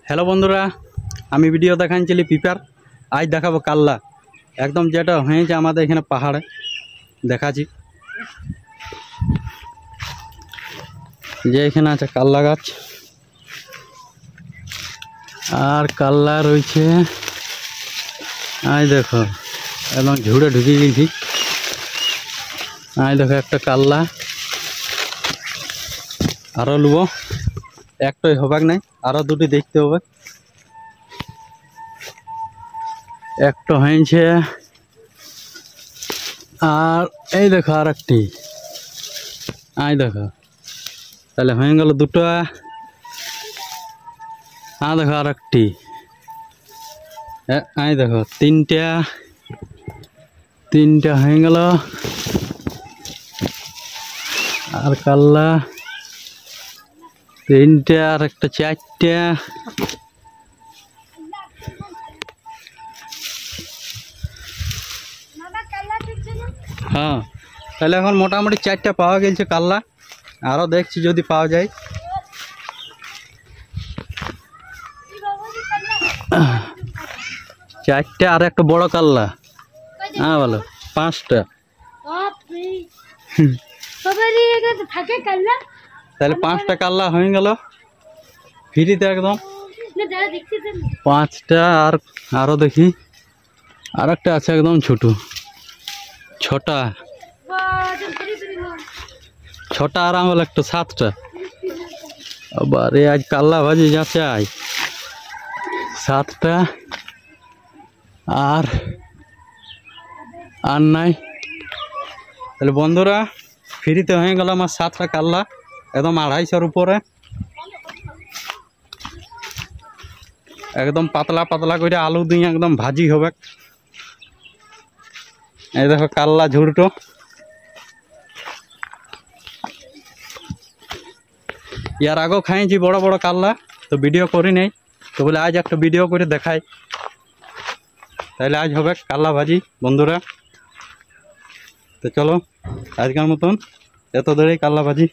Hello বন্ধুরা, আমি video দেখাচ্ছিলি pepper. আজ দেখাবো কাল্লা, একদম যেটা হয়েছে আমাদের এখানে পাহাড়ে দেখাচ্ছি। যে এখানে আছে কাল্লা গাছ, আর কাল্লা রয়েছে। আজ দেখো একদম ঝুড়ে ঢুকে গেছি। আজ দেখো একটা কাল্লা, আরও লুবো, একটাই হবাক নাই, আরও দুটি দেখতে হবে। একটা হয়েছে, আর এই দেখো আর একটি। আই দেখো, তাহলে হয়ে গেল দুটো। দেখো আর একটি। আই দেখো তিনটা, তিনটা হয়ে গেল। আর কাল্লা তিনটা, আর একটা চারটা। হ্যাঁ, তাহলে এখন মোটামুটি চারটা পাওয়া গেছে কাল্লা। আরও দেখছি যদি পাওয়া যায়। চারটা আর একটা বড় কাল্লা। হ্যাঁ বলো, পাঁচটা। তাহলে পাঁচটা কাল্লা হয়ে গেল ফ্রিতে একদম। পাঁচটা, আর আরও দেখি আর একটা আছে একদম ছোটো, ছটা। ছটা আরাম হলো একটা, সাতটা। আবার আজ কাল্লা ভাজি যাচ্ছে আজ সাতটা। আর আর নাই। তাহলে বন্ধুরা ফ্রিতে হয়ে গেল আমার সাতটা কাল্লা, একদম 250-এর উপরে। একদম পাতলা পাতলা করে আলু দিয়ে একদম ভাজি হবে। এই দেখো কাল্লা ঝুড়টো। ইয়ার আগেও খাইছি বড় বড় কাল্লা, তো ভিডিও করি নাই, তো বলে আজ একটা ভিডিও করে দেখাই। তাহলে আজ হবে কাল্লা ভাজি বন্ধুরা। তো চলো আজকের মতন এত ধরেই কাল্লা ভাজি।